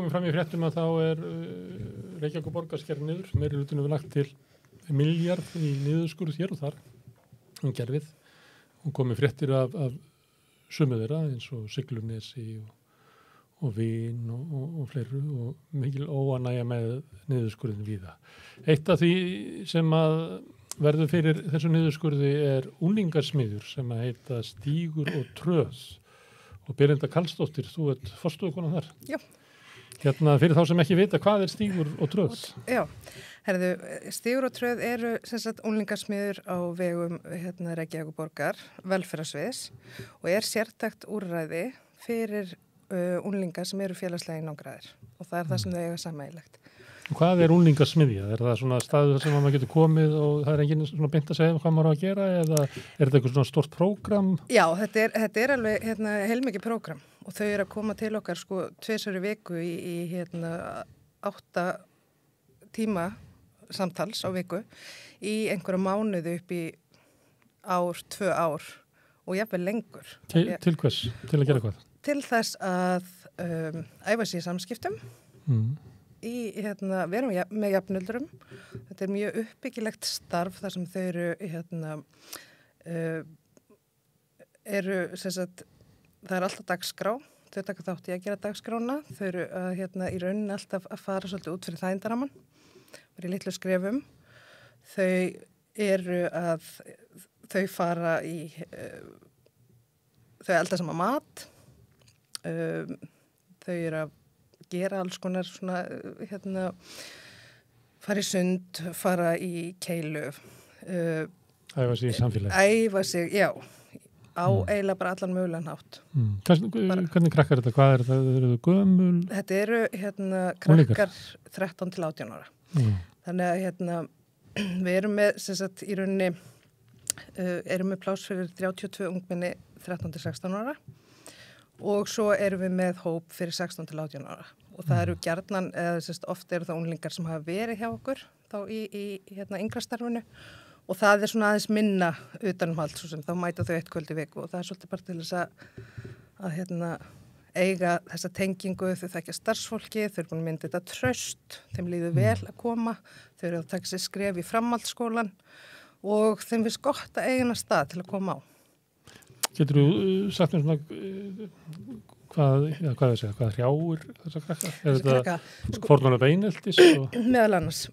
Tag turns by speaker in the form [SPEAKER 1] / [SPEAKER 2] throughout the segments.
[SPEAKER 1] komið fram í fréttum að þá Reykjavík borgarsker niður, meirihlutinn hefur lagt til milljarð í niðurskurð hér og þar gerfið og komið fréttir af sömu þeirra eins og Siglunesi og Vín og fleiru og mikil óánægja með niðurskurðin víða. Eitt af því sem að verður fyrir þessu niðurskurði unglingasmiðjur sem að heita Stígur og Tröð og Belinda Karlsdóttir, þú ert forstöðukona þar. Já. Fyrir þá sem ekki vita, hvað Stígur og Tröð?
[SPEAKER 2] Já, Stígur og Tröð eru sem sagt unglingasmiðjur á vegum Reykjavík borgar, velferðarsviðs og sértækt úrræði fyrir unglingar sem eru félagslega einangraðir og það það sem þau eiga sameiginlegt.
[SPEAKER 1] Hvað unglingasmiðja? Það svona staður sem maður getur komið og það enginn svona beint að segja hvað maður á að gera eða þetta eitthvað svona stort prógram? Já,
[SPEAKER 2] þetta alveg heilmikið prógram og þau eru að koma til okkar 2 í viku í 8 tíma samtals á viku í einhverja mánuði upp í 2 ár og jafnvel lengur.
[SPEAKER 1] Til hvers? Til að gera hvað?
[SPEAKER 2] Til þess að æfa sig í samskiptum. Við erum með jafnöldurum. Þetta mjög uppbyggilegt starf þar sem þau það alltaf dagskrá. Þau taka þátt í að gera dagskrána. Þau eru í rauninni alltaf að fara svolítið út fyrir þægindaraman. Verið í litlu skrefum. Þau fara í þau elda sama mat. Þau eru að gera alls konar svona, fara í sund, fara í keilu.
[SPEAKER 1] Æfa sig í samfélagi.
[SPEAKER 2] Æfa sig, já, á eiginlega bara allan mögulegan hátt.
[SPEAKER 1] Hvernig krakkar þetta? Hvað þetta? Eru þau gömul?
[SPEAKER 2] Þetta eru krakkar 13 til 18 ára. Þannig að við erum með, sem sagt, í rauninni, erum með pláss fyrir 32 ungmenni 13 til 16 ára. Og svo erum við með hóp fyrir 16 til 18 ára og það eru gjarnan, oft eru það unglingar sem hafa verið hjá okkur þá í yngra starfinu og það svona aðeins minna utanumhald, svo sem þá mæta þau 1 kvöld í viku og það svolítið bara til þess að eiga þessa tengingu, þau þekkja starfsfólki, þau eru búin að mynda þetta traust, þeim líður vel að koma, þau eru að taka sér skref í framhaldsskólan og þeim finnst gott að eigina stað til að koma á.
[SPEAKER 1] Getur þú sagt mér svona hvað hrjáir þessa krakka? Þetta fórnarlega beineltis?
[SPEAKER 2] Meðal annars.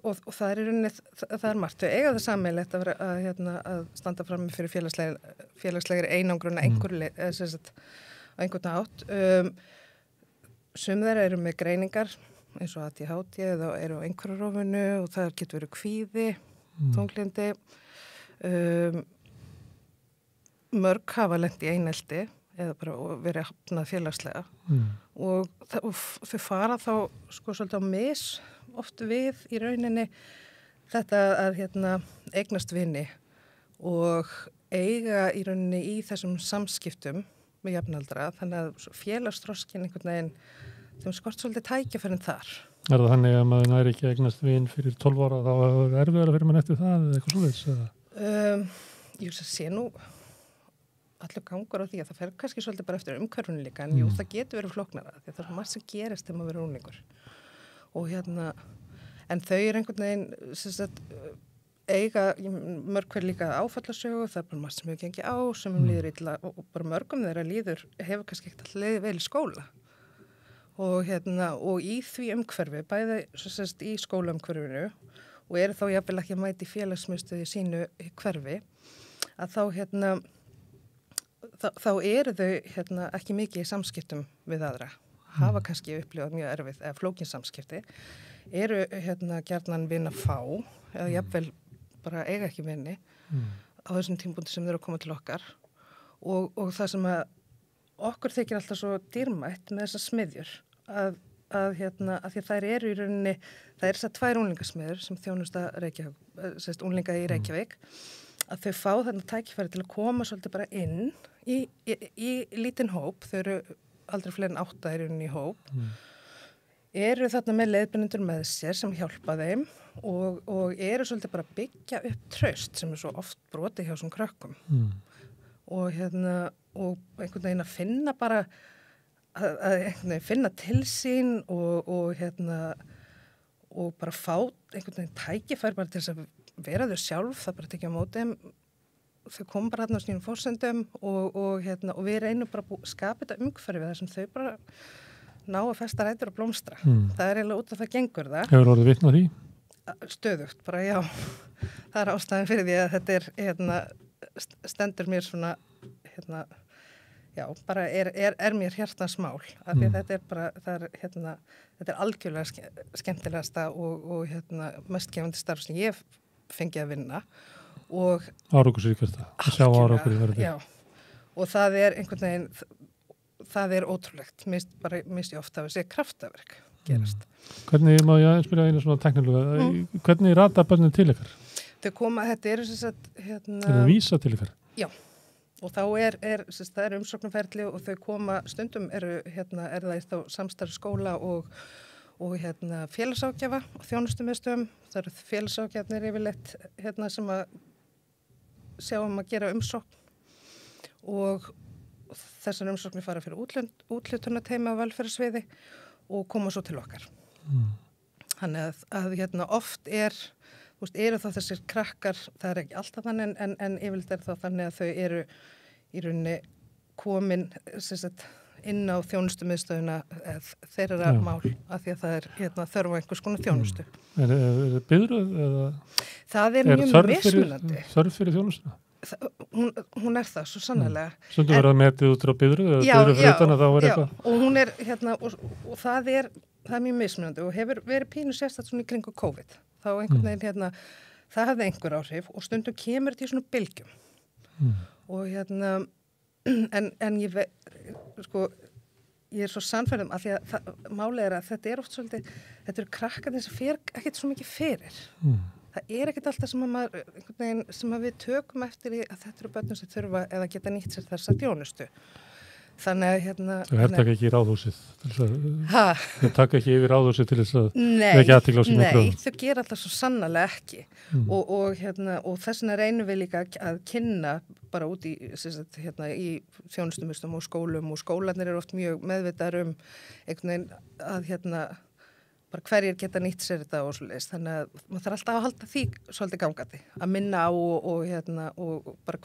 [SPEAKER 2] Og það í rauninni, það margt. Þau eiga það sameiginlegt að standa fram fyrir félagslegri einangrun á einhvern hátt. Sum þeirra eru með greiningar eins og ADHD eða eru á einhverjarofinu og það getur verið kvíði, þunglyndi. Mörg hafa lent í einelti eða bara verið hafnað félagslega og þau fara þá svolítið á mis oft við í rauninni þetta að eignast vini og eiga í rauninni í þessum samskiptum með jafnaldra þannig að félagsþroskin einhvern veginn þeim skort svolítið tækifærin þar. Það
[SPEAKER 1] þannig að maður næri ekki eignast vin fyrir 12 ára þá er erfiðara fyrir mann eftir það eða eitthvað svoleiðis?
[SPEAKER 2] Ég sé nú allur gangur á því að það fer kannski svolítið bara eftir umhverfinu líka, en jú, það getur verið flóknara því að það margt sem gerist þegar maður verið unglingur og en þau einhvern veginn eiga mörg hver líka áfallasögu, það bara margt sem hefur gengið á sem líður illa og bara mörgum þeirra líður hefur kannski ekkert alltaf leiðið vel í skóla og í því umhverfi bæði í skólaumhverfinu og eru þá jafnvel ekki að mæti félagsmiðstöði sínu hverfi að þá eru þau ekki mikið í samskiptum við aðra, hafa kannski upplifað mjög erfið eða flókin samskipti, eru gjarnan vin að fá eða jafnvel bara eiga ekki vini á þessum tímapunkti sem þau eru að koma til okkar og það sem að okkur þykir alltaf svo dýrmætt með þessar smiðjur að því að þær eru í rauninni, það er þessar 2 unglingasmiðjur sem þjónusta unglinga í Reykjavík að þau fá þarna tækifæri til að koma svolítið bara inn í lítinn hóp, þau eru aldrei fleiri en 8 í hóp, eru þarna með leiðbeinendur með sér sem hjálpa þeim og eru svolítið bara að byggja upp traust sem er svo oft brotið hjá svona krökkum og einhvern veginn að finna bara að finna til sín og bara fá einhvern veginn tækifæri bara til þess að vera þau sjálf, það bara tekja á móti þeim, þau kom bara hérna á sínum forsendum og við reynum bara að skapa þetta umhverfi þar sem þau bara ná að festa rætur og blómstra. Það er eiginlega út af það gengur það.
[SPEAKER 1] Hefur orðið vitni á því?
[SPEAKER 2] Stöðugt, bara já. Það er ástæðan fyrir því að þetta stendur mér svona, já, bara er mér hjartans mál. Af því að þetta er bara, þetta er algjörlega skemmtilegasta og mest gefandi starf sem ég fengi að vinna.
[SPEAKER 1] Árangursríkast að sjá árangur í verði.
[SPEAKER 2] Já, og það er einhvern veginn, það er ótrúlegt, mist ég ofta að sé kraftaverk gerast.
[SPEAKER 1] Hvernig, má ég spyrja einu svona teknilega, hvernig rata börnin til ykkar?
[SPEAKER 2] Þau koma, þetta eru sem sagt,
[SPEAKER 1] Er það vísa til ykkar?
[SPEAKER 2] Já, og þá það er umsóknarferli og þau koma, stundum er það þá samstarf skóla og félagságjafa og þjónustumiðstöðum. Það eru félagságjafnir yfirleitt sem að sjá að gera umsókn og þessar umsóknir fara fyrir úthlutunarteymi á velferðarsviði og koma svo til okkar. Þannig að oft eru þá þessir krakkar, það er ekki alltaf þannig en yfirleitt er þá þannig að þau eru í rauninni komin inn á þjónustumiðstöðuna þeirra mál af því að það er þörf á einhvers konar þjónustu.
[SPEAKER 1] Er biðröð eða?
[SPEAKER 2] Það er mjög mismunandi.
[SPEAKER 1] Þörf fyrir þjónustuna?
[SPEAKER 2] Hún er það, svo sannarlega.
[SPEAKER 1] Stundum verið að metið út frá biðröð eða biðröð fyrir utan að þá er eitthvað?
[SPEAKER 2] Og hún er og það er mjög mismunandi og hefur verið pínu sérstætt svona í kringu COVID. Þá einhvern veginn það hafði einhver áhrif og stundum kemur þetta í svona bylgjum. Og en ég er svo sannfærð að því að málið er að þetta er oft svolítið, þetta eru krakkarnir sem fer ekkert svo mikið fyrir. Það er ekkert alltaf sem að við tökum eftir í að þetta eru börnum sem þurfa eða geta nýtt sér þessa þjónustu. Þannig að
[SPEAKER 1] Þau taka ekki í ráðhúsið Þau taka ekki yfir ráðhúsið til þess að vekja athygli á sínum kröfum.
[SPEAKER 2] Nei, þau gera alltaf svo sannarlega ekki. Og þess vegna reynum við líka að kynna bara út í þjónustumistum og skólum og skólarnir eru oft mjög meðvitaðir einhvern veginn að bara hverjir geta nýtt sér þetta og svoleiðis. Þannig að maður þarf alltaf að halda því svolítið gangandi, að minna á og bara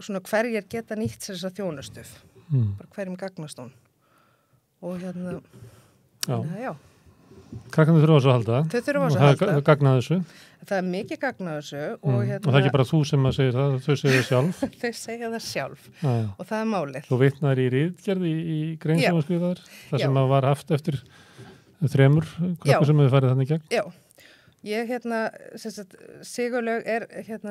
[SPEAKER 2] svona hverjir geta nýtt sér þessa þjónustu. Bara hverjum gagnast hún. Og já.
[SPEAKER 1] Krakkarnir þurfa að halda.
[SPEAKER 2] Þau þurfa að halda.
[SPEAKER 1] Það gagnaði þessu.
[SPEAKER 2] Það er mikið gagnað þessu. Og
[SPEAKER 1] það er ekki bara þú sem að segja það, þau segja það sjálf.
[SPEAKER 2] Þau segja það sjálf. Og það er málið.
[SPEAKER 1] Þú vitnaðir í ritgerð í grein sem að skrifa þar. Það sem að var haft eftir 3 krakkar sem hefur farið þannig gegn.
[SPEAKER 2] Já. Ég Sigurlaug er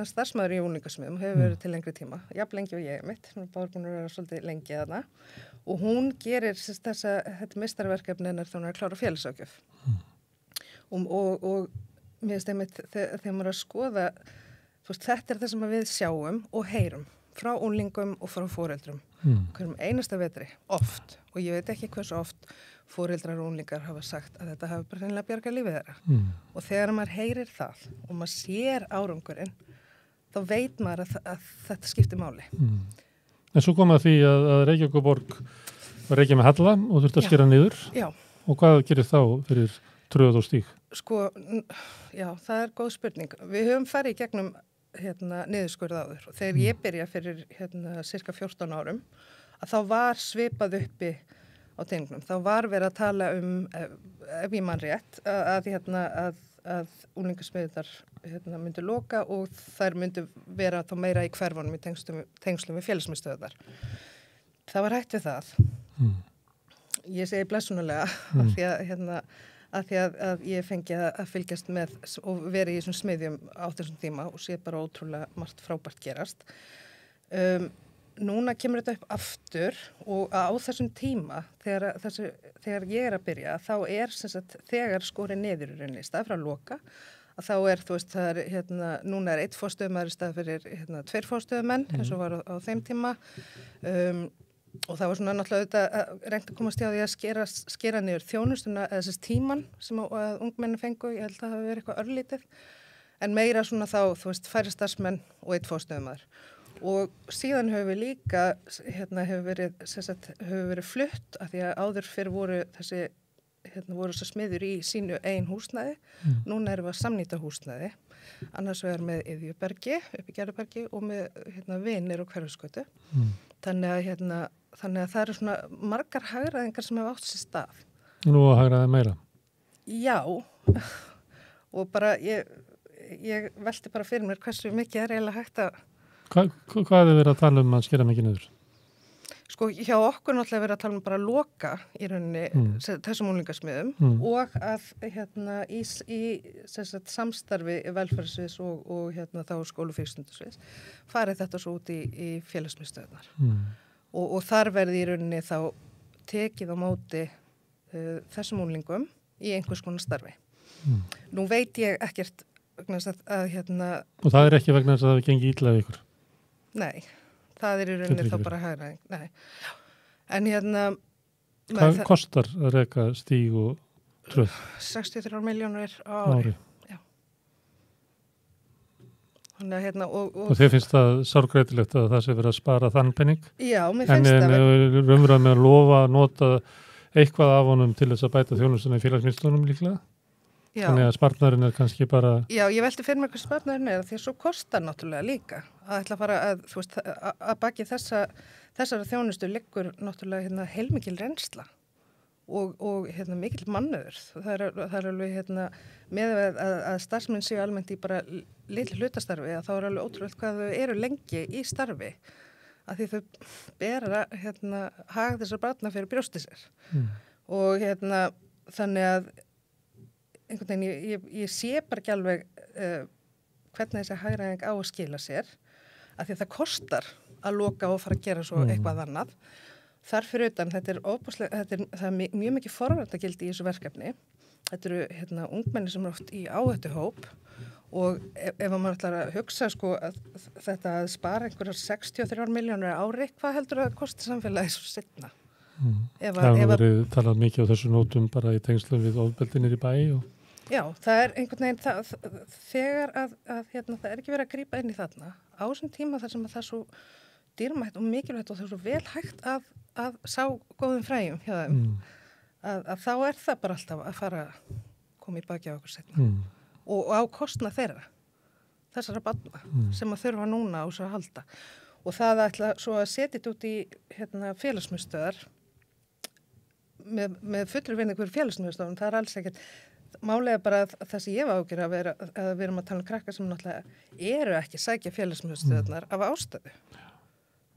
[SPEAKER 2] starfsmaður í unglingasmiðum, hefur verið til lengri tíma, jafn lengi og ég mitt, hún er bara búin að vera svolítið lengi þarna og hún gerir þetta meistarverkefni hennar þá hún er að klára félagságjöf. Og mér finnst einmitt þegar maður að skoða, þetta er það sem við sjáum og heyrum frá unglingum og frá foreldrum. Hverjum einasta vetri, oft, og ég veit ekki hversu oft foreldrar og unglingar hafa sagt að þetta hafi bara hreinlega bjargað lífið þeirra. Og þegar maður heyrir það og maður sér árangurinn, þá veit maður að þetta skiptir máli.
[SPEAKER 1] En svo kom að því að Reykjavíkurborg var reykja með halla og þurfti að skera niður.
[SPEAKER 2] Já.
[SPEAKER 1] Og hvað gerir þá fyrir tröð og stíg?
[SPEAKER 2] Já, það er góð spurning. Við höfum farið í gegnum niðurskurð áður og þegar ég byrja fyrir cirka 14 árum að þá var svipað uppi á teningnum. Þá var verið að tala ef ég man rétt, að unglingasmiðjurnar myndu loka og þær myndu vera þá meira í hverfunum í tengslum við félagsmiðstöðvar. Það var hægt við það. Ég segi blessunulega af því að ég fengi að fylgjast með og verið í þessum smiðjum á þessum tíma og sé bara ótrúlega margt frábært gerast. Núna kemur þetta upp aftur og á þessum tíma þegar ég er að byrja þá er þegar skorið niður í rauninni í stað frá loka að þá er það er núna er 1 forstöðumaður í stað fyrir 2 forstöðumenn eins og var á þeim tíma og það var svona náttúrulega reynt að komast hjá því að skera niður þjónustuna eða þessi tíman sem að ungmenni fengu, ég held að það hafi verið eitthvað örlítið en meira svona þá færri starfsmenn og 1 forstöðumaður. Og síðan höfum við líka, hefur verið flutt að því að áður fyrir voru voru þessar smiður í sínu eigin húsnæði. Núna erum við að samnýta húsnæði. Annars vegar með Iðjubergi, upp í Gerðubergi og með Vinir og Hverfisgötu. Þannig að það eru svona margar hagræðingar sem hafa átt sér stað.
[SPEAKER 1] Nú að hagræða meira?
[SPEAKER 2] Já, og bara ég velti bara fyrir mér hversu mikið eiginlega hægt að...
[SPEAKER 1] Hvað er verið að tala um að skera mikið niður?
[SPEAKER 2] Sko, hjá okkur náttúrulega verið að tala um bara að loka í rauninni þessum unglingasmiðum og að í samstarfi velferðsviðs og þá skólufrístundasviðs farið þetta svo út í félagsmiðstöðunar. Og þar verði í rauninni þá tekið á móti þessum unglingum í einhvers konar starfi. Nú veit ég ekkert
[SPEAKER 1] Og það er ekki vegna þess að það gengi illa við ykkur?
[SPEAKER 2] Nei, það er í rauninni þá bara hagræðing. Nei. En
[SPEAKER 1] Hvað kostar að reka stíg og tröð?
[SPEAKER 2] 63 milljónir á ári. Já. Þannig að
[SPEAKER 1] Og þið finnst það sárgreitilegt að það sé verið að spara þann penning?
[SPEAKER 2] Já, mér finnst það.
[SPEAKER 1] En raunverulega með að lofa að nota eitthvað af honum til þess að bæta þjónustuna í félagsmiðstöðunum líklega? Já. Þannig að spartnaðurinn er kannski bara... Já,
[SPEAKER 2] ég velti fyrir mér hvað spartnaðurinn er því að svo kostar náttúrulega líka að ætla að fara að baki þessara þjónustu liggur náttúrulega heilmikil reynsla og mikill mannöður. Það er alveg með að starfsmenn séu almennt í bara litlu hlutastarfi að þá er alveg ótrúlega hvað þau eru lengi í starfi að því þau bera hag þessar barna fyrir brjósti sér. Og þannig að einhvern veginn, ég sé bara ekki alveg hvernig þessi hagræðing á að skila sér af því að það kostar að loka og fara að gera svo eitthvað annað. Þar fyrir utan, það er mjög mikið forvarnagildi í þessu verkefni. Þetta eru ungmenni sem eru oft í áhættuhóp og ef maður ætlar að hugsa sko að þetta að spara einhverjar 63 milljónir á ári, hvað heldur það að kosti samfélagið svo seinna?
[SPEAKER 1] Það hefur verið talað mikið á þessu nótum bara í tengslum við ofbeldinir í bæ og...
[SPEAKER 2] Já, það er einhvern veginn þegar að það er ekki verið að grípa inn í þarna á þessum tíma þar sem að það er svo dýrmætt og mikilvægt og það er svo vel hægt að sá góðum fræjum hjá þeim að þá er það bara alltaf að fara að koma í baki á okkur seinna og á kostnað þeirra þessara barna sem að þurfa núna á svo að halda og það ætla svo að setja þetta út í félagsmiðstöðar með fullri vinningu fyrir félagsmiðstöðum, það er alls ekkert málega bara það sem ég var ágjur að við erum að tala um krakkar sem náttúrulega eru ekki sækja félagsmiðstöðunar af ástæðu.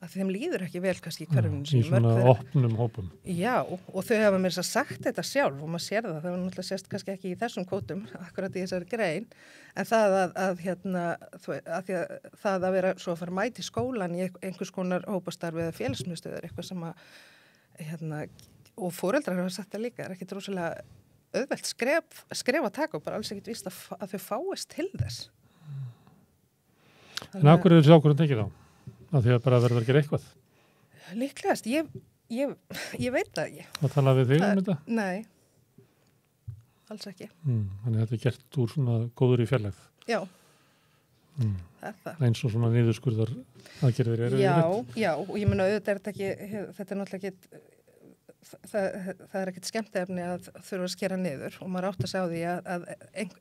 [SPEAKER 2] Að þeim líður ekki vel kannski í hverfinu.
[SPEAKER 1] Í svona opnum hópum.
[SPEAKER 2] Já, og þau hafa mér sagt þetta sjálf og maður sér það var náttúrulega sést kannski ekki í þessum kvótum, akkurat í þessari grein, en það að vera svo að fara mæti í skólan í einhvers konar hópastarfi eða félagsmiðstöðar, eitthvað sem að, og foreldrar hafa sagt það líka, er ekki droslega auðvelt skref að taka og bara alls ekkert víst að þau fáist til þess.
[SPEAKER 1] En af hverju er þessi ákvörðun tekið á? Af því að bara verður að gera eitthvað?
[SPEAKER 2] Líklegast, ég veit það ekki.
[SPEAKER 1] Að tala við þig um þetta?
[SPEAKER 2] Nei, alls ekki.
[SPEAKER 1] Þannig að þetta er gert úr svona góður í fjarlægð?
[SPEAKER 2] Já, það er það.
[SPEAKER 1] Eins og svona niðurskurðar aðgerðir eru yfirleitt? Já, og ég meina auðvitað er þetta ekki, þetta er náttúrulega ekki það er ekkert skemmtiefni að þurfa að skera niður og maður átt að sjá því að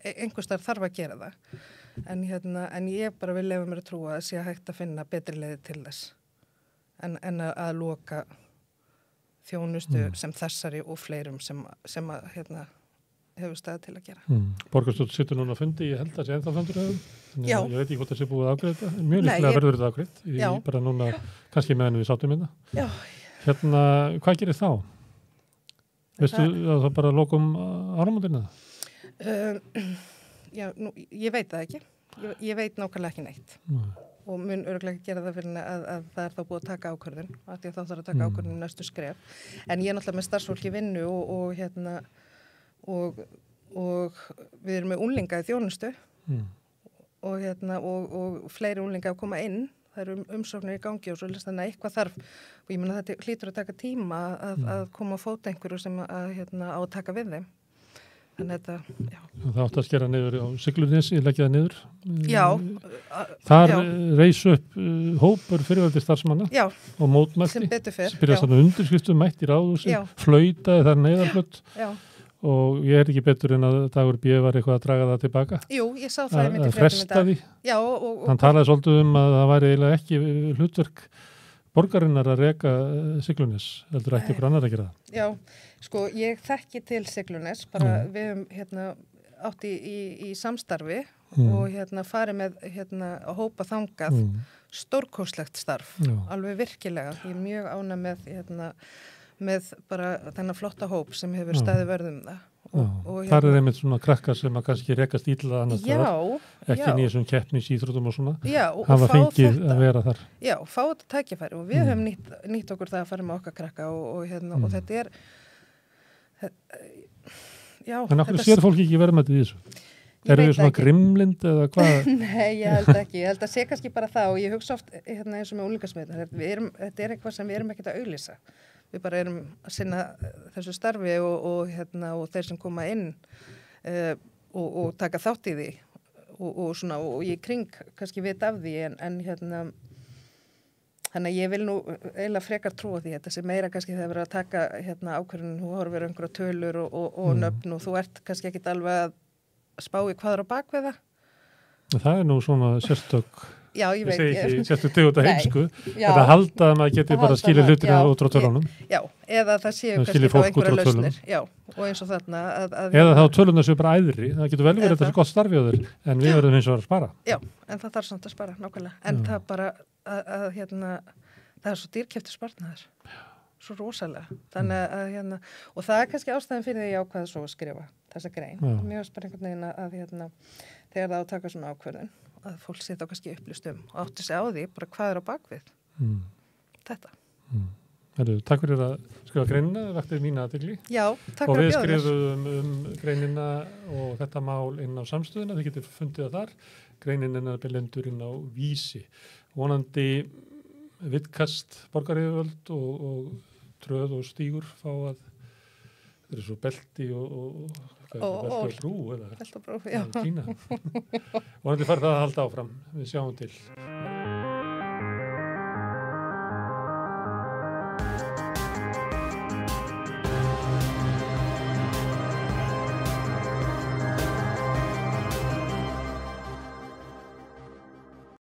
[SPEAKER 1] einhvers þar þarf að gera það en ég bara vil lefa mér að trúa að sé hægt að finna betri leiði til þess en að loka þjónustu sem þessari og fleirum sem að hefur staðið til að gera. Borgarstjórn situr núna að fundi, ég held að sé ennþá fundur þannig
[SPEAKER 2] Já.
[SPEAKER 1] Ég veit ekki hvort það sé búið að afgreiða þetta en mjög líklega verður þetta afgreitt bara núna, kannski meðan við sátum hérna.
[SPEAKER 2] Já.
[SPEAKER 1] Hvað gerir þá? Veistu að það bara lokum áramótina?
[SPEAKER 2] Já, ég veit það ekki. Ég veit nákvæmlega ekki neitt. Og mun örugglega ekki gera það fyrir að það er þá búið að taka ákvörðun. Af því að þá þarf að taka ákvörðun næstu skref. En ég er náttúrulega með starfsfólk í vinnu og við erum með unglinga í þjónustu og fleiri unglinga að koma inn. Það eru umsóknir í gangi og svo þannig að eitthvað þarf og ég meina þetta hlýtur að taka tíma að koma á fót einhverju sem á að taka við þeim Þannig þetta, já.
[SPEAKER 1] Það átti að skera niður á Siglunesi, leggja það niður.
[SPEAKER 2] Já.
[SPEAKER 1] Þar reis upp hópur fyrirvaldi starfsmanna
[SPEAKER 2] Já.
[SPEAKER 1] Og mótmælti.
[SPEAKER 2] Sem betur fyrr.
[SPEAKER 1] Byrjað svona undirskriftum mætt í ráðhúsi,
[SPEAKER 2] Já.
[SPEAKER 1] flautaði þar neyðarflutt.
[SPEAKER 2] Já.
[SPEAKER 1] Og ég ekki betur en að Dagur B. var eitthvað að draga það tilbaka.
[SPEAKER 2] Jú, ég sá það í
[SPEAKER 1] að fresta því.
[SPEAKER 2] Já, og
[SPEAKER 1] hann talaði svolítið að það væri eiginlega ekki hlutverk borgarinnar að reka Siglunes, heldur ekki ykkur annar að gera það.
[SPEAKER 2] Já, sko, ég þekki til Siglunes, bara við höfum átt í samstarfi og farið með að hópa þangað stórkostlegt starf, alveg virkilega. Ég er mjög ánægð með bara þennan flotta hóp sem hefur staðið vörðum það. Og
[SPEAKER 1] þar einmitt svona krakkar sem að kannski rekast illa annars ekki nýjum keppnisíþróttum og svona hafa fengið að vera þar.
[SPEAKER 2] Já, fá þetta tækifæri og við höfum nýtt okkur það að fara með okkar krakka og þetta er já.
[SPEAKER 1] En okkur sér fólk ekki verðmætið í þessu? Eru þið svona grimlind eða hvað?
[SPEAKER 2] Nei, ég held ekki. Ég held að sé kannski bara það og ég hugsa oft eins og með unglingasmiðna. Þetta er eitthvað sem við erum ekkert að auglýsa. Við bara erum að sinna þessu starfi og þeir sem koma inn og taka þátt í því og ég kring kannski vita af því en þannig að ég vil nú eiginlega frekar trúa því þetta sem meira kannski þegar verið að taka ákvörðun, þú horfir einhverja tölur og nöfn og þú ert kannski ekkit alveg að spá í hvað á bakvið það.
[SPEAKER 1] Það er nú svona sérstök
[SPEAKER 2] Já, ég veit.
[SPEAKER 1] Ég segi ekki sérstu tegund að heimsku, þetta halda að maður geti bara skilið hlutina út frá tölunum.
[SPEAKER 2] Já, eða það séu kannski þá einhverja lausnir. Já, og eins og þarna.
[SPEAKER 1] Eða þá tölunar séu bara æðri, það getur vel verið þetta svo gott starfi á þér, en við verðum eins og að spara.
[SPEAKER 2] Já, en það þarf samt að spara, nákvæmlega. En það bara, það er svo dýrkeyptur sparnaður. Svo rosalega. Þannig að, og það er kannski ástæðan fyrir því ég ákvaða svo að skrifa þessa grein. Mér varst bara einhvern veginn að þegar það á að taka svona ákvörðun að fólk setja kannski upplýst og átti sig á því bara hvað er á bakvið þetta.
[SPEAKER 1] Takk fyrir að skrifa greinina, það vakti mína athygli.
[SPEAKER 2] Já, takk fyrir að bjóða mér. Og
[SPEAKER 1] við skrifum greinina og þetta mál inn á samstöðuna, þið getur fundið það þar. Greinin lendur inn á Vísi. Vonandi vittkast borgaryfirvöld og tröð og stígur fá að það er svo belti og brú eða
[SPEAKER 2] Kína.
[SPEAKER 1] Vonandi fær það að halda áfram. Við sjáum til.